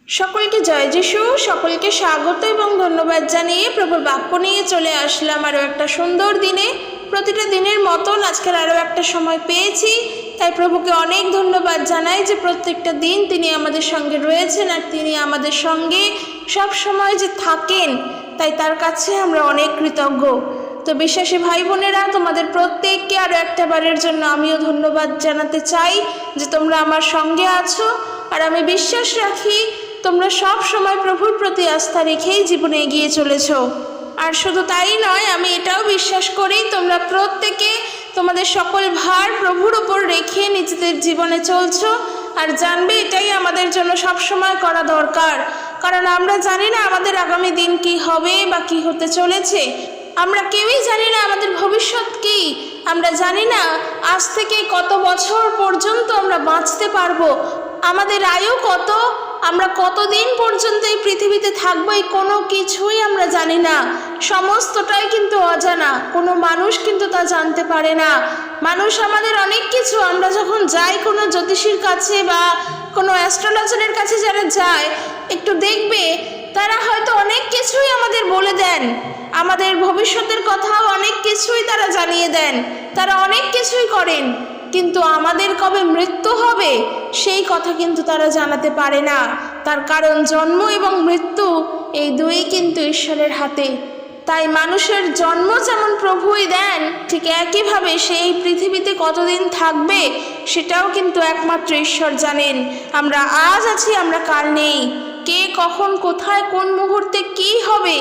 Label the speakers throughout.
Speaker 1: সকলকে জয় যিশু, সকলকে স্বাগত এবং ধন্যবাদ জানিয়ে প্রভুর বাক্য নিয়ে চলে আসলাম আরও একটা সুন্দর দিনে। প্রতিটা দিনের মতন আজকের আরও একটা সময় পেয়েছি, তাই প্রভুকে অনেক ধন্যবাদ জানাই যে প্রত্যেকটা দিন তিনি আমাদের সঙ্গে রয়েছেন আর তিনি আমাদের সঙ্গে সব সময় যে থাকেন, তাই তার কাছে আমরা অনেক কৃতজ্ঞ। তো বিশ্বাসী ভাই বোনেরা, তোমাদের প্রত্যেককে আরও একটা বারের জন্য আমিও ধন্যবাদ জানাতে চাই যে তোমরা আমার সঙ্গে আছো, আর আমি বিশ্বাস রাখি তোমরা সব সময় প্রভুর প্রতি আস্থা রেখেই জীবনে এগিয়ে চলেছ। আর শুধু তাই নয়, আমি এটাও বিশ্বাস করি তোমরা প্রত্যেকে তোমাদের সকল ভার প্রভুর ওপর রেখে নিজেদের জীবনে চলছো, আর জানবে এটাই আমাদের জন্য সব সময় করা দরকার। কারণ আমরা জানি না আমাদের আগামী দিন কি হবে বা কি হতে চলেছে। আমরা কেউই জানি না আমাদের ভবিষ্যৎ কি। আমরা জানি না আজ থেকে কত বছর পর্যন্ত আমরা বাঁচতে পারবো, আমাদের আয়ু কত, আমরা কতদিন পর্যন্ত এই পৃথিবীতে থাকবো, এই কোনো কিছুই আমরা জানি না। সমস্তটাই কিন্তু অজানা, কোনো মানুষ কিন্তু তা জানতে পারে না। মানুষ আমাদের অনেক কিছু, আমরা যখন যাই কোনো জ্যোতিষীর কাছে বা কোনো অ্যাস্ট্রোলজারের কাছে যারা যায়, একটু দেখবে তারা হয়তো অনেক কিছুই আমাদের বলে দেন, আমাদের ভবিষ্যতের কথাও অনেক কিছুই তারা জানিয়ে দেন, তারা অনেক কিছুই করেন, কিন্তু আমাদের কবে মৃত্যু হবে সেই কথা কিন্তু তারা জানাতে পারে না। তার কারণ জন্ম এবং মৃত্যু এই দুই কিন্তু ঈশ্বরের হাতে। তাই মানুষের জন্ম যেমন প্রভুই দেন, ঠিক একইভাবে সেই পৃথিবীতে কতদিন থাকবে সেটাও কিন্তু একমাত্র ঈশ্বর জানেন। আমরা আজ আছি, আমরা কাল নেই। কে কখন কোথায় কোন মুহূর্তে কি হবে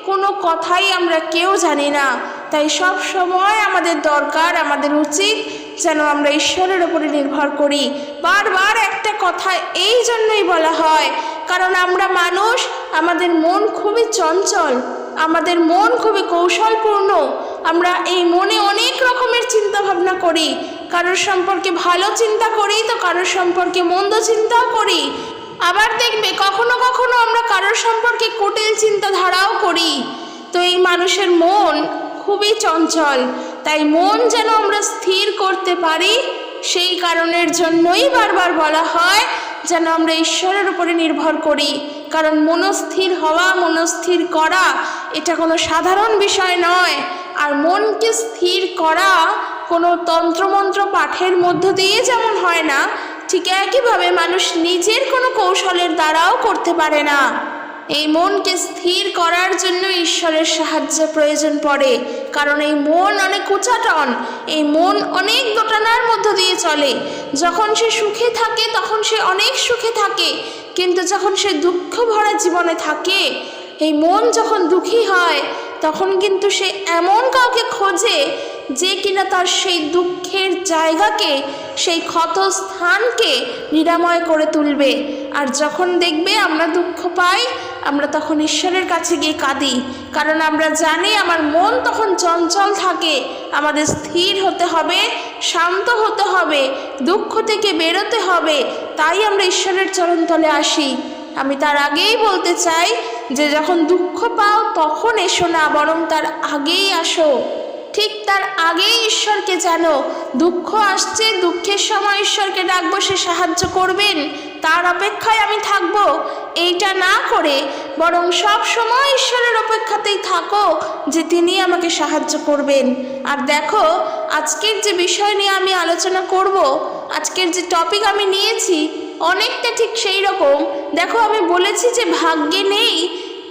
Speaker 1: কোনো কথাই আমরা কেউ জানি না। তাই সব সময় আমাদের দরকার, আমাদের উচিত যেন আমরা ঈশ্বরের উপরে নির্ভর করি। বারবার একটা কথা এই জন্যই বলা হয়, কারণ আমরা মানুষ, আমাদের মন খুবই চঞ্চল, আমাদের মন খুবই কৌশলপূর্ণ। আমরা এই মনে অনেক রকমের চিন্তা ভাবনা করি, কারোর সম্পর্কে ভালো চিন্তা করি তো কারোর সম্পর্কে মন্দ চিন্তাও করি। আবার দেখবে কখনো কখনো আমরা কারোর সম্পর্কে কুটিল চিন্তাধারাও করি। তো এই মানুষের মন খুবই চঞ্চল, তাই মন যেন আমরা স্থির করতে পারি, সেই কারণের জন্যই বারবার বলা হয় যেন আমরা ঈশ্বরের উপরে নির্ভর করি। কারণ মনস্থির হওয়া, মনস্থির করা এটা কোনো সাধারণ বিষয় নয়। আর মনকে স্থির করা কোনো তন্ত্রমন্ত্র পাঠের মধ্য দিয়ে যেমন হয় না, ঠিক একইভাবে মানুষ নিজের কোনো কৌশলের দ্বারাও করতে পারে না। এই মনকে স্থির করার জন্য ঈশ্বরের সাহায্য প্রয়োজন পড়ে। কারণ এই মন অনেক উচাটন, এই মন অনেক দোটানার মধ্য দিয়ে চলে। যখন সে সুখে থাকে তখন সে অনেক সুখে থাকে, কিন্তু যখন সে দুঃখ ভরা জীবনে থাকে, এই মন যখন দুঃখী হয় তখন কিন্তু সে এমন কাউকে খোঁজে যে কিনা তার সেই দুঃখের জায়গাকে, সেই ক্ষত স্থানকে নিরাময় করে তুলবে। আর যখন দেখবে আমরা দুঃখ পাই, আমরা তখন ঈশ্বরের কাছে গিয়ে কাঁদি, কারণ আমরা জানি আমার মন তখন চঞ্চল থাকে। আমাদের স্থির হতে হবে, শান্ত হতে হবে, দুঃখ থেকে বেরোতে হবে, তাই আমরা ঈশ্বরের চরণতলে আসি। আমি তার আগেই বলতে চাই যে যখন দুঃখ পাও তখন এসো না, বরং তার আগেই আসো। ঠিক তার আগেই ঈশ্বরকে জানো, দুঃখ আসছে, দুঃখের সময় ঈশ্বরকে ডাকবো, সে সাহায্য করবেন, তার অপেক্ষায় আমি থাকবো। এইটা না করে বরং সব সময় ঈশ্বরের অপেক্ষাতেই থাকো যে তিনি আমাকে সাহায্য করবেন। আর দেখো, আজকের যে বিষয় নিয়ে আমি আলোচনা করব, আজকের যে টপিক আমি নিয়েছি অনেকটা ঠিক সেই রকম। দেখো, আমি বলেছি যে ভাগ্যে নেই,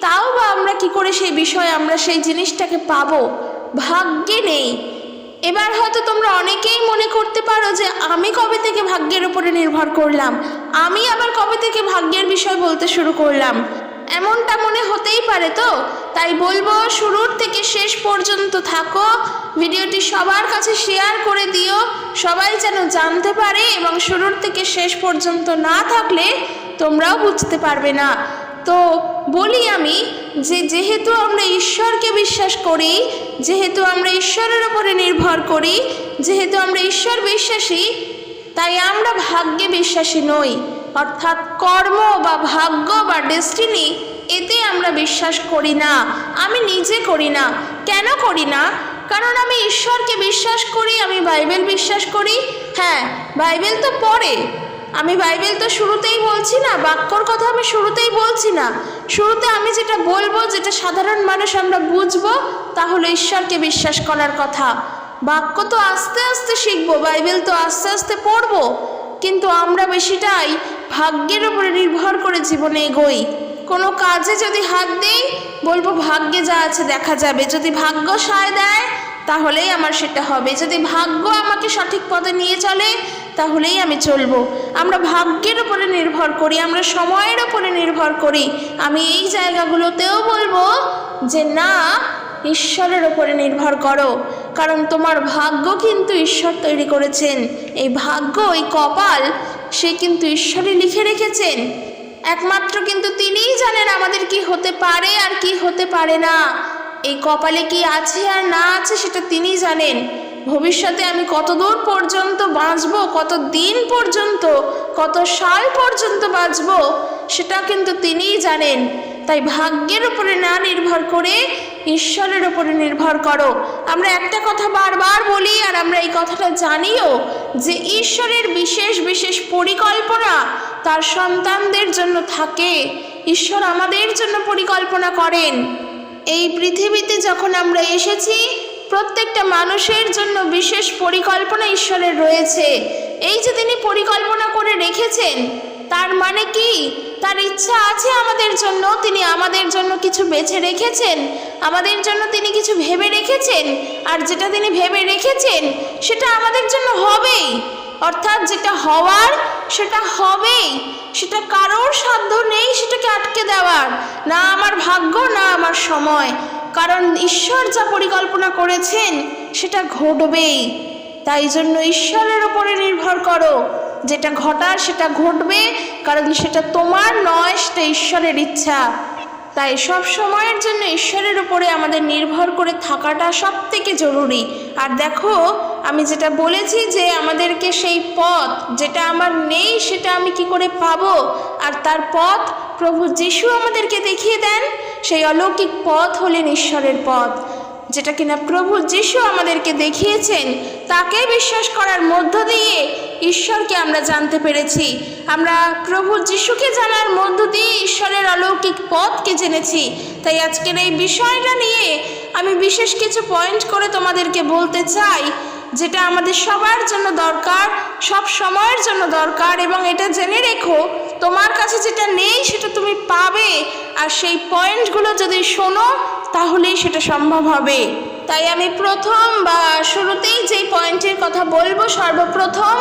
Speaker 1: তাও বা আমরা কি করে সেই বিষয়ে আমরা সেই জিনিসটাকে পাবো? ভাগ্যে নেই। এবার হয়তো তোমরা অনেকেই মনে করতে পারো যে আমি কবে থেকে ভাগ্যের উপরে নির্ভর করলাম, আমি আবার কবে থেকে ভাগ্যের বিষয় বলতে শুরু করলাম, এমনটা মনে হতেই পারে। তো তাই বলবো, শুরুর থেকে শেষ পর্যন্ত থাকো, ভিডিওটি সবার কাছে শেয়ার করে দিও, সবাই যেন জানতে পারে। এবং শুরুর থেকে শেষ পর্যন্ত না থাকলে তোমরাও বুঝতে পারবে না। তো বলি আমি যে যেহেতু আমরা ঈশ্বরকে বিশ্বাস করি, যেহেতু আমরা ঈশ্বরের উপরে নির্ভর করি, যেহেতু আমরা ঈশ্বর বিশ্বাসী, তাই আমরা ভাগ্যে বিশ্বাসী নই। অর্থাৎ কর্ম বা ভাগ্য বা ডেস্টিনি, এতে আমরা বিশ্বাস করি না। আমি নিজে করি না। কেন করি না? কারণ আমি ঈশ্বরকে বিশ্বাস করি, আমি বাইবেল বিশ্বাস করি। হ্যাঁ, বাইবেল তো পড়ে, আমি বাইবেল তো শুরুতেই বলছি না, বাক্যর কথা আমি শুরুতেই বলছি না। শুরুতে আমি যেটা বলবো, যেটা সাধারণ মানুষ আমরা বুঝবো, তা হলো ঈশ্বরকে বিশ্বাস করার কথা। বাক্য তো আস্তে আস্তে শিখবো, বাইবেল তো আস্তে আস্তে পড়বো, কিন্তু আমরা বেশিটাই ভাগ্যের উপরে নির্ভর করে জীবনে এগোই। কোনো কাজে যদি হাত দেই, বলবো ভাগ্যে যা আছে দেখা যাবে। যদি ভাগ্য সায় দেয় তাহলেই আমার সেটা হবে। যদি ভাগ্য আমাকে সঠিক পথে নিয়ে চলে তাহলেই আমি চলবো। আমরা ভাগ্যের উপরে নির্ভর করি, আমরা সময়ের উপরে নির্ভর করি। আমি এই জায়গাগুলোতেও বলবো যে না, ঈশ্বরের উপরে নির্ভর করো, কারণ তোমার ভাগ্য কিন্তু ঈশ্বর তৈরি করেছেন। এই ভাগ্য, এই কপাল, সে কিন্তু ঈশ্বরই লিখে রেখেছেন। একমাত্র কিন্তু তিনিই জানেন আমাদের কি হতে পারে আর কি হতে পারে না। এই কপালে কি আছে আর না আছে সেটা তিনিই জানেন। ভবিষ্যতে আমি কত দূর পর্যন্ত বাঁচবো, কত দিন পর্যন্ত, কত সাল পর্যন্ত বাঁচবো, সেটা কিন্তু তিনিই জানেন। তাই ভাগ্যের উপরে না নির্ভর করে ঈশ্বরের উপরে নির্ভর করো। আমরা একটা কথা বারবার বলি, আর আমরা এই কথাটা জানিও, যে ঈশ্বরের বিশেষ বিশেষ পরিকল্পনা তার সন্তানদের জন্য থাকে। ঈশ্বর আমাদের জন্য পরিকল্পনা করেন। এই পৃথিবীতে যখন আমরা এসেছি, প্রত্যেকটা মানুষের জন্য বিশেষ পরিকল্পনা ঈশ্বরের রয়েছে। এই যে তিনি পরিকল্পনা করে রেখেছেন, তার মানে কি? তার ইচ্ছা আছে আমাদের জন্য, তিনি আমাদের জন্য কিছু বেছে রেখেছেন, আমাদের জন্য তিনি কিছু ভেবে রেখেছেন। আর যেটা তিনি ভেবে রেখেছেন সেটা আমাদের জন্য হবেই। অর্থাৎ যেটা হওয়ার সেটা হবেই, সেটা কারোর সাধ্য নেই সেটাকে আটকে দেওয়ার, না আমার ভাগ্য না আমার সময়। কারণ ঈশ্বর যা পরিকল্পনা করেছেন সেটা ঘটবেই। তাই জন্য ঈশ্বরের উপরে নির্ভর করো, যেটা ঘটার সেটা ঘটবে, কারণ সেটা তোমার নয়, সেটা ঈশ্বরের ইচ্ছা। তাই সব সময়ের জন্য ঈশ্বরের উপরে আমাদের নির্ভর করে থাকাটা সব থেকে জরুরি। আর দেখো, আমি যেটা বলেছি যে আমাদেরকে সেই পথ যেটা আমার নেই সেটা আমি কি করে পাবো, আর তার পথ প্রভু যিশু আমাদেরকে দেখিয়ে দেন। সেই অলৌকিক পথ হলেন ঈশ্বরের পথ, যেটা কিনা প্রভু যিশু আমাদেরকে দেখিয়েছেন। তাকে বিশ্বাস করার মধ্য দিয়ে ঈশ্বরকে আমরা জানতে পেরেছি। আমরা প্রভু যিশুকে জানার মধ্য দিয়ে ঈশ্বরের অলৌকিক পথকে জেনেছি। তাই আজকের এই বিষয়টা নিয়ে আমি বিশেষ কিছু পয়েন্ট করে তোমাদেরকে বলতে চাই, যেটা আমাদের সবার জন্য দরকার, সব সময়ের জন্য দরকার। এবং এটা জেনে রেখো, তোমার কাছে যেটা নেই সেটা তুমি পাবে। আর সেই পয়েন্টগুলো যদি শোনো তাহলেই সেটা সম্ভব হবে। তাই আমি প্রথম বা শুরুতেই যেই পয়েন্টের কথা বলবো, সর্বপ্রথম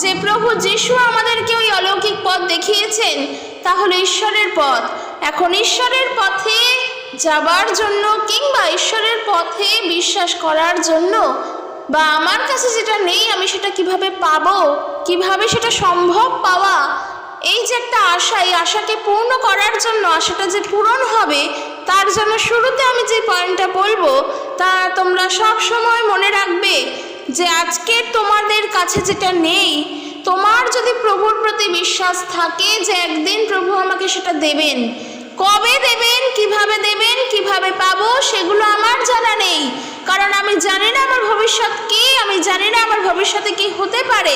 Speaker 1: যে প্রভু যিশু আমাদেরকে ওই অলৌকিক পথ দেখিয়েছেন, তা হলো ঈশ্বরের পথ। এখন ঈশ্বরের পথে যাবার জন্য কিংবা ঈশ্বরের পথে বিশ্বাস করার জন্য, বা আমার কাছে যেটা নেই আমি সেটা কিভাবে পাবো, কিভাবে সেটা সম্ভব পাওয়া, এই যে একটা আশা, এই আশাকে পূর্ণ করার জন্য, আশাটা যে পূরণ হবে তার জন্য শুরুতে আমি যে পয়েন্টটা বলবো তা তোমরা সব সময় মনে রাখবে, যে আজকে তোমাদের কাছে যেটা নেই, তোমার যদি প্রভুর প্রতি বিশ্বাস থাকে যে একদিন প্রভু আমাকে সেটা দেবেন, কবে দেবেন, কিভাবে পাবো সেগুলো আমার জানা নেই। কারণ আমি জানি না আমার ভবিষ্যৎ কি, আমি জানি না আমার ভবিষ্যতে কি হতে পারে,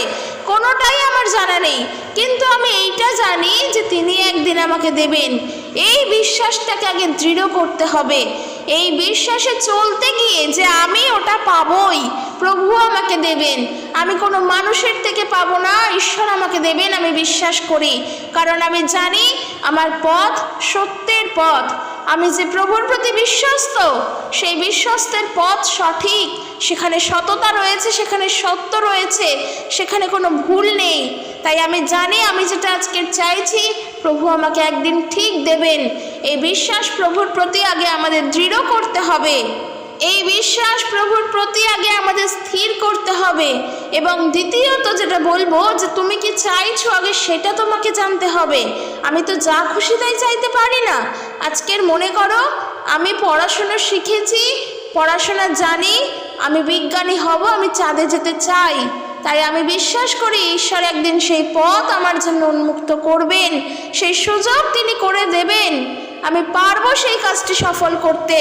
Speaker 1: কোনোটাই আমার জানা নেই। কিন্তু আমি এইটা জানি যে তিনি একদিন আমাকে দেবেন। এই বিশ্বাসটাকে আগে দৃঢ় করতে হবে। এই বিশ্বাসে চলতে গিয়ে যে আমি ওটা পাবোই, প্রভু আমাকে দেবেন, আমি কোনো মানুষের থেকে পাবো না, ঈশ্বর আমাকে দেবেন, আমি বিশ্বাস করি। কারণ আমি জানি আমার পথ সত্যের পথ। আমি যে প্রভুর প্রতি বিশ্বস্ত, সেই বিশ্বস্তের পথ সঠিক, সেখানে সততা রয়েছে, সেখানে সত্য রয়েছে, সেখানে কোনো ভুল নেই। তাই আমি জানি আমি যেটা আজকে চাইছি প্রভু আমাকে একদিন ঠিক দেবেন। এই বিশ্বাস প্রভুর প্রতি আগে আমাদের দৃঢ় করতে হবে, এই বিশ্বাস প্রভুর প্রতি আগে আমাদের স্থির করতে হবে। এবং দ্বিতীয়ত যেটা বলবো, যে তুমি কি চাইছো আগে সেটা তোমাকে জানতে হবে। আমি তো যা খুশি তাই চাইতে পারি না। আজকের মনে করো আমি পড়াশোনা শিখেছি, পড়াশোনা জানি, আমি বিজ্ঞানী হব, আমি চাঁদে যেতে চাই। তাই আমি বিশ্বাস করি ঈশ্বর একদিন সেই পথ আমার জন্য উন্মুক্ত করবেন, সেই সুযোগ তিনি করে দেবেন, আমি পারবো সেই কাজটি সফল করতে।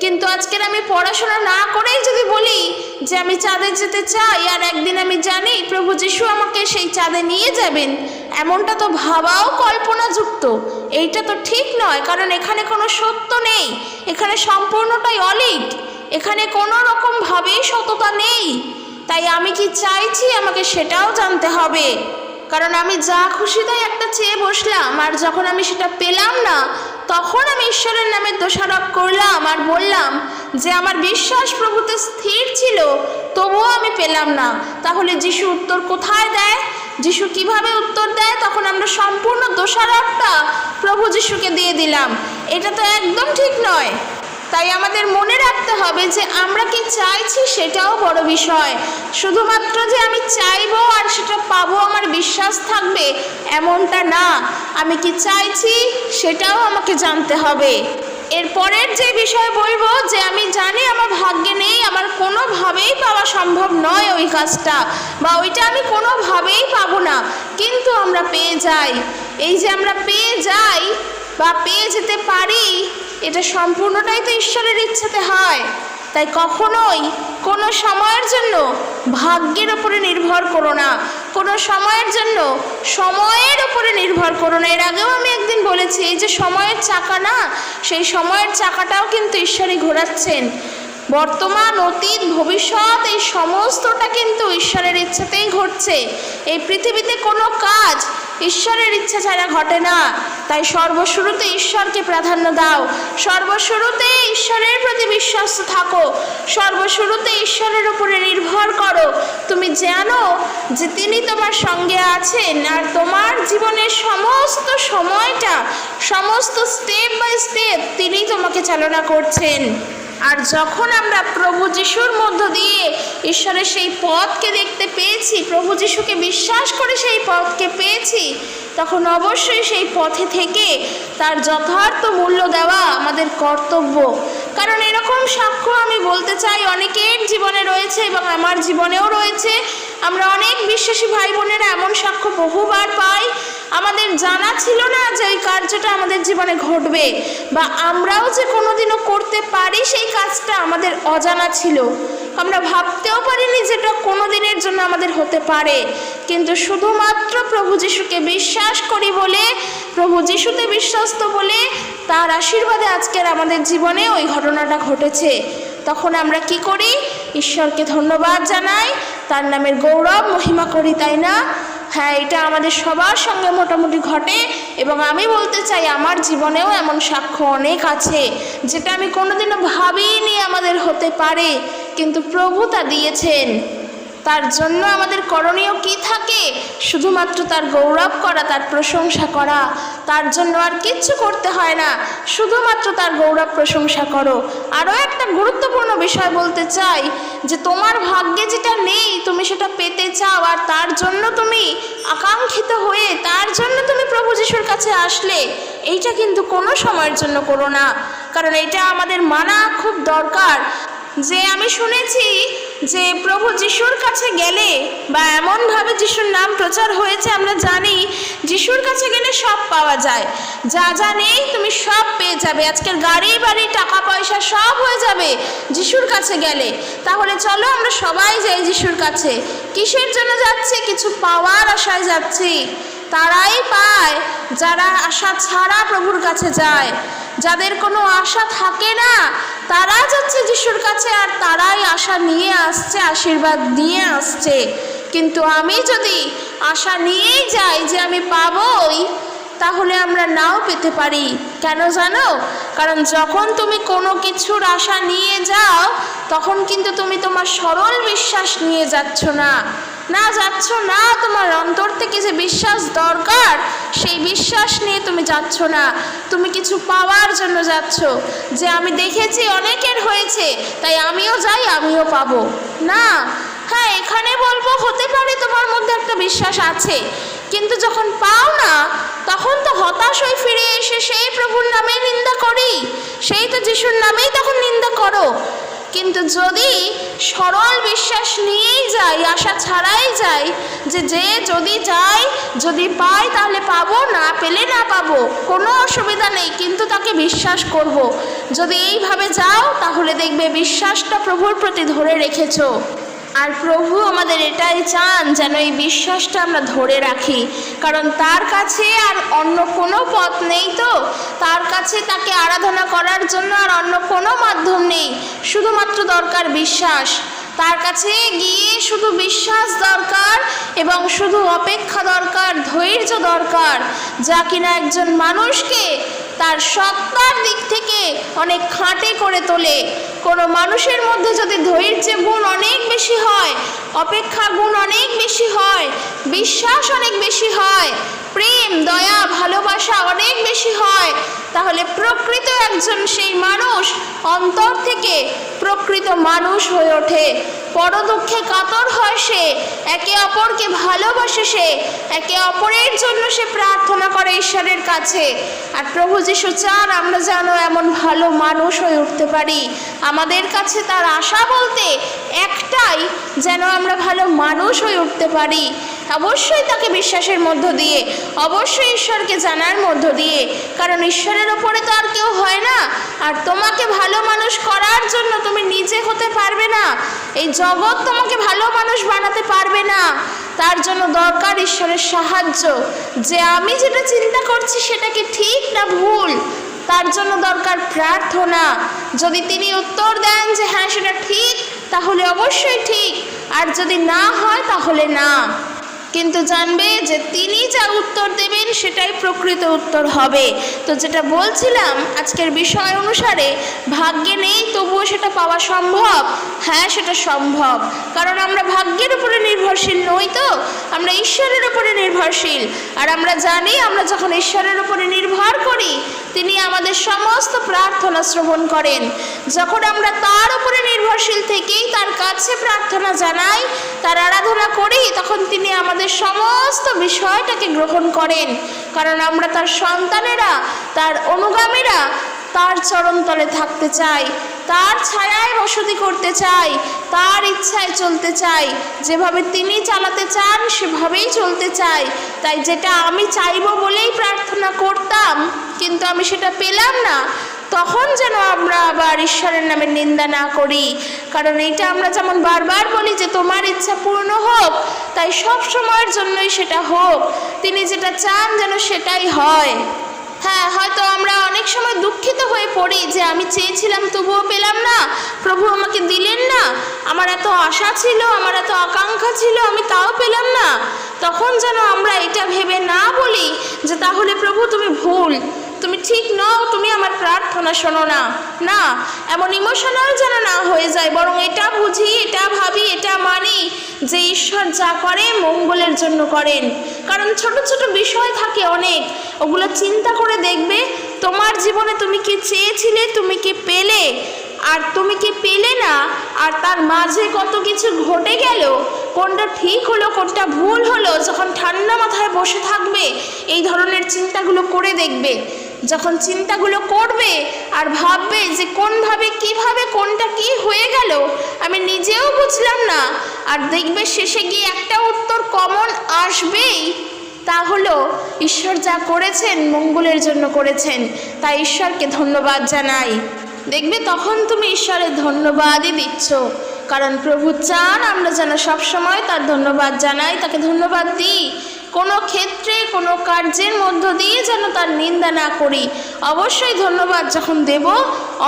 Speaker 1: কিন্তু আজকের আমি পড়াশোনা না করেই যদি বলি যে আমি চাঁদে যেতে চাই, আর একদিন আমি জানি প্রভু যিশু আমাকে সেই চাঁদে নিয়ে যাবেন, এমনটা তো ভাবাও কল্পনাযুক্ত। এইটা তো ঠিক নয়, কারণ এখানে কোনো সত্য নেই, এখানে সম্পূর্ণটাই অলিক, এখানে কোনো রকমভাবেই সততা নেই। তাই আমি কি চাইছি আমাকে সেটাও জানতে হবে, কারণ আমি যা খুশি তাই একটা চেয়ে বসলাম, আর যখন আমি সেটা পেলাম না তখন আমি ঈশ্বরের নামে দোষারোপ করলাম আর বললাম যে আমার বিশ্বাস প্রভুতে স্থির ছিল, তবুও আমি পেলাম না। তাহলে যিশু উত্তর কোথায় দেয়? যিশু কিভাবে উত্তর দেয়? তখন আমরা সম্পূর্ণ দোষারোপটা প্রভু যিশুকে দিয়ে দিলাম। এটা তো একদম ঠিক নয়। তাই আমাদের মনে রাখতে হবে যে আমরা কি চাইছি সেটাও বড় বিষয়। শুধুমাত্র যে আমি চাইবো আর সেটা পাবো আমার বিশ্বাস থাকবে এমনটা না, আমি কি চাইছি সেটাও আমাকে জানতে হবে। এরপরের যে বিষয় বলবো যে আমি জানি আমার ভাগ্যে নেই, আমার কোনোভাবেই পাওয়া সম্ভব নয় ওই কাজটা, বা ওইটা আমি কোনোভাবেই পাবো না, কিন্তু আমরা পেয়ে যাই। এই যে আমরা পেয়ে যাই বা পেয়ে যেতে পারি, এটা সম্পূর্ণটাই তো ঈশ্বরের ইচ্ছাতে হয়। তাই কখনোই কোনো সময়ের জন্য ভাগ্যের ওপরে নির্ভর করো না, কোনো সময়ের জন্য সময়ের ওপরে নির্ভর করো না। এর আগেও আমি একদিন বলেছি, এই যে সময়ের চাকা না, সেই সময়ের চাকাটাও কিন্তু ঈশ্বরই ঘোরাচ্ছেন। বর্তমান, অতীত, ভবিষ্যৎ এই সমস্তটা কিন্তু ঈশ্বরের ইচ্ছাতেই ঘটছে। এই পৃথিবীতে কোনো কাজ ঈশ্বরের ইচ্ছা ছাড়া ঘটে না। তাই সর্বশুরুতে ঈশ্বরকে প্রাধান্য দাও, সর্বশুরুতে ঈশ্বরের প্রতি বিশ্বস্ত থাকো, সর্বশুরুতে ঈশ্বরের উপরে নির্ভর করো। তুমি জানো যে তিনি তোমার সঙ্গে আছেন, আর তোমার জীবনের সমস্ত সময়টা, সমস্ত স্টেপ বাই স্টেপ তিনি তোমাকে চালনা করছেন। আর যখন আমরা প্রভু যিশুর মধ্য দিয়ে ঈশ্বরের সেই পথকে দেখতে পেয়েছি, প্রভু যিশুকে বিশ্বাস করে সেই পথকে পেয়েছি, তখন অবশ্যই সেই পথে থেকে তার যথার্থ মূল্য দেওয়া আমাদের কর্তব্য। কারণ এরকম সাক্ষ্য আমি বলতে চাই অনেকের জীবনে রয়েছে এবং আমার জীবনেও রয়েছে। আমরা অনেক বিশ্বাসী ভাই বোনেরা এমন সাক্ষ্য বহুবার পাই। আমাদের জানা ছিল না যে ওই কার্যটা আমাদের জীবনে ঘটবে, বা আমরাও যে কোনোদিনও করতে পারি সেই কাজটা আমাদের অজানা ছিল। আমরা ভাবতেও পারিনি যেটা কোনো দিনের জন্য আমাদের হতে পারে, কিন্তু শুধুমাত্র প্রভু যিশুকে বিশ্বাস করি বলে, প্রভু যিশুতে বিশ্বস্ত বলে, তার আশীর্বাদে আজকের আমাদের জীবনে ওই ঘটনাটা ঘটেছে। তখন আমরা কি করি? ঈশ্বরকে ধন্যবাদ জানাই, তার নামের গৌরব মহিমা করি, তাই না? হ্যাঁ, এটা আমাদের সবার সঙ্গে মোটামুটি ঘটে, এবং আমি বলতে চাই আমার জীবনেও এমন সাক্ষ্য অনেক আছে যেটা আমি কোনোদিনও ভাবিনি আমাদের হতে পারে, কিন্তু প্রভু তা দিয়েছেন। তার জন্য আমাদের করণীয় কি থাকে? শুধুমাত্র তার গৌরব করা, তার প্রশংসা করা। তার জন্য আর কিচ্ছু করতে হয় না, শুধুমাত্র তার গৌরব প্রশংসা করো। আরও একটা গুরুত্বপূর্ণ বিষয় বলতে চাই যে তোমার ভাগ্যে যেটা নেই তুমি সেটা পেতে চাও, আর তার জন্য তুমি আকাঙ্ক্ষিত হয়ে তার জন্য তুমি প্রভু যিশুর কাছে আসলে, এইটা কিন্তু কোনো সময়ের জন্য করো না, কারণ এটা আমাদের মানা খুব দরকার। যে আমি শুনেছি যে প্রভু যিশুর কাছে গেলে, বা এমনভাবে যিশুর নাম প্রচার হয়েছে আমরা জানি, যিশুর কাছে গেলে সব পাওয়া যায়, যা যা নেই তুমি সব পেয়ে যাবে। আজকের গাড়ি বাড়ি টাকা পয়সা সব হয়ে যাবে যিশুর কাছে গেলে। তাহলে চলো আমরা সবাই যাই যিশুর কাছে। কিসের জন্য যাচ্ছি? কিছু পাওয়ার আশায় যাচ্ছি। তারাই পায় যারা আশা ছাড়া প্রভুর কাছে যায়। যাদের কোনো আশা থাকে না তারা যাচ্ছে যিশুর কাছে, আর তারাই আশা নিয়ে আসছে, আশীর্বাদ নিয়ে আসছে। কিন্তু আমি যদি আশা নিয়েই যাই যে আমি পাবই, তাহলে আমরা নাও পেতে পারি। কেন জানো? কারণ যখন তুমি কোনো কিছুর আশা নিয়ে যাও তখন কিন্তু তুমি তোমার সরল বিশ্বাস নিয়ে যাচ্ছ না, তোমার অন্তর থেকে যে বিশ্বাস দরকার সেই বিশ্বাস নিয়ে তুমি যাচ্ছ না। তুমি কিছু পাওয়ার জন্য যাচ্ছ, যে আমি দেখেছি অনেকের হয়েছে তাই আমিও যাই, আমিও পাবো না। হ্যাঁ, এখানে বলবো হতে পারে তোমার মধ্যে একটা বিশ্বাস আছে, কিন্তু যখন পাও না তখন তো হতাশ হয়ে ফিরে এসে সেই প্রভুর নামে নিন্দা করি, সেই তো যিশুর নামেই তখন নিন্দা করো। কিন্তু যদি সরল বিশ্বাস নিয়েই যাই, আশা ছাড়াই যাই, যে যদি যাই, যদি পাই তাহলে পাবো, না পেলে না পাবো, কোনো অসুবিধা নেই, কিন্তু তাকে বিশ্বাস করব। যদি এইভাবে যাও তাহলে দেখবে বিশ্বাসটা প্রভুর প্রতি ধরে রেখেছো। আর প্রভু আমাদের এটাই চান যেন এই বিশ্বাসটা আমরা ধরে রাখি, কারণ তার কাছে আর অন্য কোনো পথ নেই। তো তার কাছে তাকে আরাধনা করার জন্য আর অন্য কোনো মাধ্যম নেই, শুধুমাত্র দরকার বিশ্বাস। তার কাছে গিয়ে শুধু বিশ্বাস দরকার এবং শুধু অপেক্ষা দরকার, ধৈর্য দরকার, যা কিনা একজন মানুষকে তার সত্তার দিক থেকে অনেক খাঁটে করে তোলে। কোনো মানুষের মধ্যে যদি ধৈর্যের গুণ অনেক বেশি হয়, অপেক্ষা গুণ অনেক বেশি হয়, বিশ্বাস অনেক বেশি হয়, প্রেম, দয়া, ভালোবাসা অনেক বেশি হয়, তাহলে প্রকৃত একজন সেই মানুষ অন্তর থেকে প্রকৃত মানুষ হয়ে ওঠে। পরদুঃখে কাতর হয় সে, একে অপরকে ভালোবাসে সে, একে অপরের জন্য সে প্রার্থনা করে ঈশ্বরের কাছে। আর প্রভু যিশু চান আমরা যেন এমন ভালো মানুষ হয়ে উঠতে পারি। আমাদের কাছে তার আশা বলতে একটাই, যেন আমরা ভালো মানুষ হয়ে উঠতে পারি, অবশ্যই তাকে বিশ্বাসের মধ্য দিয়ে, অবশ্যই ঈশ্বরকে জানার মধ্য দিয়ে, কারণ ঈশ্বরের ওপরে তো আর কেউ হয় না। আর তোমাকে ভালো মানুষ করার জন্য তুমি নিজে হতে পারবে না, এই জগৎ তোমাকে ভালো মানুষ বানাতে পারবে না। তার জন্য দরকার ঈশ্বরের সাহায্য, যে আমি যেটা চিন্তা করছি সেটা কি ঠিক না ভুল। তার জন্য দরকার প্রার্থনা। যদি তিনি উত্তর দেন যে হ্যাঁ সেটা ঠিক, তাহলে অবশ্যই ঠিক, আর যদি না হয় তাহলে না। কিন্তু জানবে যে তিনি যা উত্তর দেবেন সেটাই প্রকৃত উত্তর হবে। তো যেটা বলছিলাম আজকের বিষয় অনুসারে, ভাগ্যে নেই তবুও সেটা পাওয়া সম্ভব। হ্যাঁ, সেটা সম্ভব, কারণ আমরা ভাগ্যের উপরে নির্ভরশীল নই, তো আমরা ঈশ্বরের উপরে নির্ভরশীল। আর আমরা জানি আমরা যখন ঈশ্বরের উপরে নির্ভর করি, তিনি আমাদের সমস্ত প্রার্থনা শ্রবণ করেন। যখন আমরা তার উপরে নির্ভরশীল থেকেই তার কাছে প্রার্থনা জানাই, তার আরাধনা করি, তখন তিনি আমাদের সমস্ত বিষয়টাকে গ্রহণ করেন, কারণ আমরা তার সন্তানেরা, তার অনুগামীরা, তার চরণতলে থাকতে চাই, তার ছায়ায় বসতি করতে চাই, তার ইচ্ছায় চলতে চাই, যেভাবে তিনি চালাতে চান সেভাবেই চলতে চাই। তাই যেটা আমি চাইবো বলেই প্রার্থনা করতাম, কিন্তু আমি সেটা পেলাম না, তখন যেন আমরা আবার ঈশ্বরের নামে নিন্দা না করি। কারণ এইটা আমরা যেমন বারবার বলি যে তোমার ইচ্ছা পূর্ণ হোক, তাই সব সময়ের জন্যই সেটা হোক। তিনি যেটা চান যেন সেটাই হয়। হ্যাঁ, হয়তো আমরা অনেক সময় দুঃখিত হয়ে পড়ি যে আমি চেয়েছিলাম তবুও পেলাম না, প্রভু আমাকে দিলেন না, আমার এত আশা ছিল, আমার এত আকাঙ্ক্ষা ছিল, আমি তাও পেলাম না। তখন যেন আমরা এটা ভেবে না বলি যে তাহলে প্রভু তুমি ভুল, তুমি ঠিক নও, তুমি আমার প্রার্থনা শোনো না। না, এমন ইমোশনাল যেন না হয়ে যায়, বরং এটা বুঝি, এটা ভাবি, এটা মানি যে ঈশ্বর যা করে মঙ্গলের জন্য করেন। কারণ ছোট ছোট বিষয় থাকে অনেক, ওগুলো চিন্তা করে দেখবে তোমার জীবনে তুমি কি চেয়েছিলে, তুমি কি পেলে, আর তুমি কি পেলে না, আর তার মাঝে কত কিছু ঘটে গেল, কোনটা ঠিক হলো কোনটা ভুল হলো। যখন ঠান্ডা মাথায় বসে থাকবে এই ধরনের চিন্তাগুলো করে দেখবে, যখন চিন্তাগুলো করবে আর ভাববে যে কোনভাবে কিভাবে কোনটা কি হয়ে গেল আমি নিজেও বুঝলাম না, আর দেখবে শেষে গিয়ে একটা উত্তর কমন আসবেই, তা হলো ঈশ্বর যা করেছেন মঙ্গলের জন্য করেছেন, তাই ঈশ্বরকে ধন্যবাদ জানাই। দেখবে তখন তুমি ঈশ্বরের ধন্যবাদই দিচ্ছ, কারণ প্রভু চান আমরা যেন সবসময় তার ধন্যবাদ জানাই, তাকে ধন্যবাদ দিই। কোনো ক্ষেত্রে কোনো কার্যের মধ্য দিয়ে যেন তার নিন্দা না করি। অবশ্যই ধন্যবাদ যখন দেব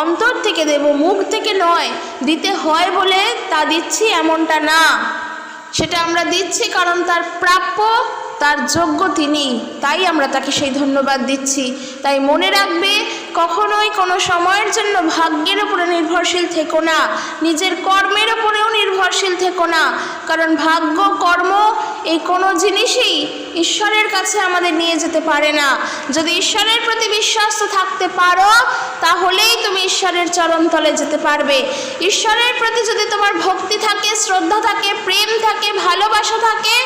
Speaker 1: অন্তর থেকে দেব, মুখ থেকে নয়। দিতে হয় বলে তা দিচ্ছি এমনটা না, সেটা আমরা দিচ্ছি কারণ তার প্রাপ্য, তার যোগ্য তিনি, তাই আমরা তাকে সেই ধন্যবাদ দিচ্ছি। তাই মনে রাখবে, কখনোই কোনো সময়ের জন্য ভাগ্যের উপরে নির্ভরশীল থেকো না, নিজের কর্মের উপরেও নির্ভরশীল থেকো না, কারণ ভাগ্য, কর্ম এই কোনো জিনিসই ঈশ্বরের কাছে আমাদের নিয়ে যেতে পারে না। যদি ঈশ্বরের প্রতি বিশ্বাস থাকতে পারো তাহলেই তুমি ঈশ্বরের চরণতলে যেতে পারবে। ঈশ্বরের প্রতি যদি তোমার ভক্তি থাকে, শ্রদ্ধা থাকে, প্রেম থাকে, ভালোবাসা থাকে,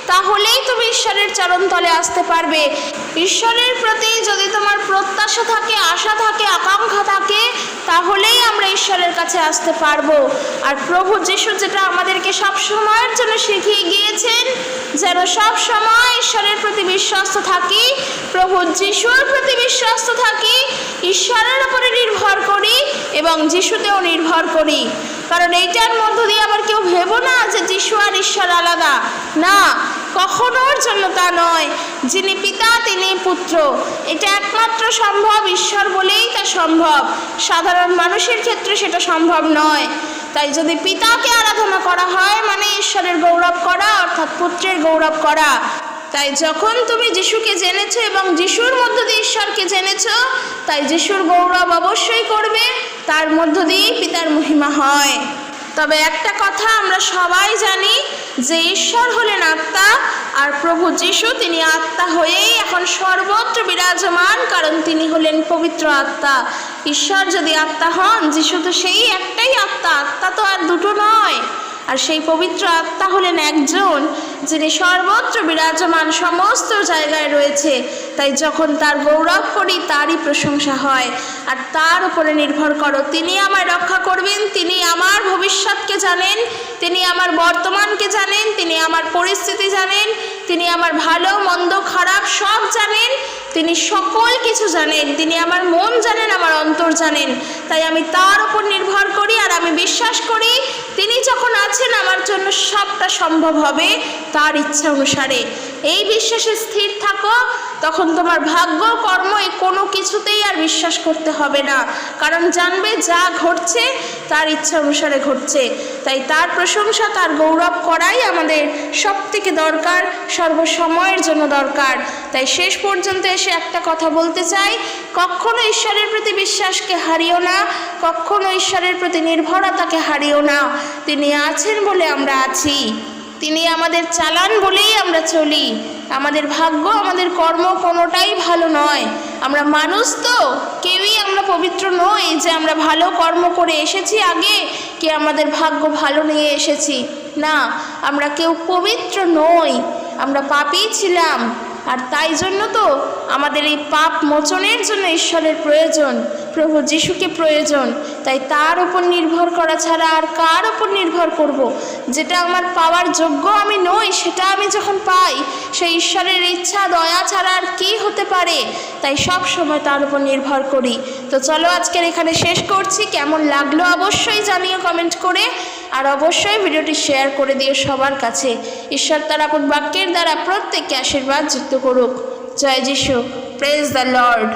Speaker 1: তাহলেই তুমি ঈশ্বরের চরণতলে আসতে পারবে। ঈশ্বরের প্রতি যদি তোমার প্রত্যাশা থাকে, আশা থাকে, আকাঙ্ক্ষা থাকে, তাহলেই আমরা ঈশ্বরের কাছে আসতে পারবো। আর প্রভু যিশু যেটা আমাদেরকে সব সময়ের জন্য শিখিয়ে গিয়েছেন, যেন সব সময় ঈশ্বরের প্রতি বিশ্বস্ত থাকি, প্রভু যিশুর প্রতি বিশ্বস্ত থাকি, ঈশ্বরের উপরে নির্ভর করি এবং যিশুতেও নির্ভর করি। কারণ এইটার মধ্য দিয়ে আবার কেউ ভেবো না যে যিশু আর ঈশ্বর আলাদা। না, কখনোর জন্য তা নয়। যিনি পিতা তিনি পুত্র, এটা একমাত্র সম্ভব ঈশ্বর বলেই তা সম্ভব। সাধারণ মানুষের ক্ষেত্রে সেটা সম্ভব নয়। তাই যদি পিতাকে আরাধনা করা হয় মানে ঈশ্বরের গৌরব করা, অর্থাৎ পুত্রের গৌরব করা। তাই যখন তুমি যিশুকে জেনেছো এবং যিশুর মধ্য দিয়ে ঈশ্বরকে জেনেছো, তাই যিশুর গৌরব অবশ্যই করবে, তার মধ্য দিয়েই পিতার মহিমা হয়। তবে একটা কথা আমরা সবাই জানি যে ঈশ্বর হলেন আত্মা, আর প্রভু যিশু তিনি আত্মা হয়েই এখন সর্বত্র বিরাজমান, কারণ তিনি হলেন পবিত্র আত্মা। ঈশ্বর যদি আত্মা হন, যিশু তো সেই একটাই আত্মা, আত্মা তো আর দুটো নয়। আর সেই পবিত্র আত্মা হলেন একজন, যিনি সর্বত্র বিরাজমান, সমস্ত জায়গায় রয়েছে। তাই যখন তার গৌরব করি তারই প্রশংসা হয়। আর তার উপরে নির্ভর করো, তিনি আমায় রক্ষা করবেন, তিনি আমার ভবিষ্যৎকে জানেন, তিনি আমার বর্তমানকে জানেন, তিনি আমার পরিস্থিতি জানেন, তিনি আমার ভালো মন্দ খারাপ সব জানেন, তিনি সকল কিছু জানেন, তিনি আমার মন জানেন, আমার অন্তর জানেন। তাই আমি তার উপর নির্ভর করি আর আমি বিশ্বাস করি তিনি যখন আছেন আমার জন্য সবটা সম্ভব হবে তার ইচ্ছা অনুসারে। এই বিশ্বাসে স্থির থাকো, তখন তোমার ভাগ্য কর্ম এই কোনো কিছুতেই আর বিশ্বাস করতে হবে না, কারণ জানবে যা ঘটছে তার ইচ্ছা অনুসারে ঘটছে। তাই তার প্রশংসা, তার গৌরব করাই আমাদের সব থেকে দরকার, সর্বসময়ের জন্য দরকার। তাই শেষ পর্যন্ত এসে একটা কথা বলতে চাই, কখনো ঈশ্বরের প্রতি বিশ্বাসকে হারিও না, কখনো ঈশ্বরের প্রতি নির্ভরতাকে হারিও না। তিনি আছেন বলে আমরা আছি, তিনি আমাদের চালান বলেই আমরা চলি। আমাদের ভাগ্য, আমাদের কর্ম কোনোটাই ভালো নয়। আমরা মানুষ তো, কেউই আমরা পবিত্র নই যে আমরা ভালো কর্ম করে এসেছি আগে, কি আমাদের ভাগ্য ভালো নিয়ে এসেছি। না, আমরা কেউ পবিত্র নই, আমরা পাপী ছিলাম। আর তাই জন্য তো আমাদের এই পাপ মোচনের জন্য ঈশ্বরের প্রয়োজন, প্রভু যিশুকে প্রয়োজন। তাই তার উপর নির্ভর করা ছাড়া আর কার উপর নির্ভর করব? যেটা আমার পাওয়ার যোগ্য আমি নই, সেটা আমি যখন পাই, সেই ঈশ্বরের ইচ্ছা দয়া ছাড়া আর কী হতে পারে? তাই সব সময় তার উপর নির্ভর করি। তো চলো আজকের এখানে শেষ করছি। কেমন লাগলো অবশ্যই জানিও কমেন্ট করে, আর অবশ্যই ভিডিওটি শেয়ার করে দিও সবার কাছে। ঈশ্বর তার আপন বাক্যের দ্বারা প্রত্যেককে আশীর্বাদ যুক্ত করুক। জয় যিশু, প্রেজ দ্য লর্ড।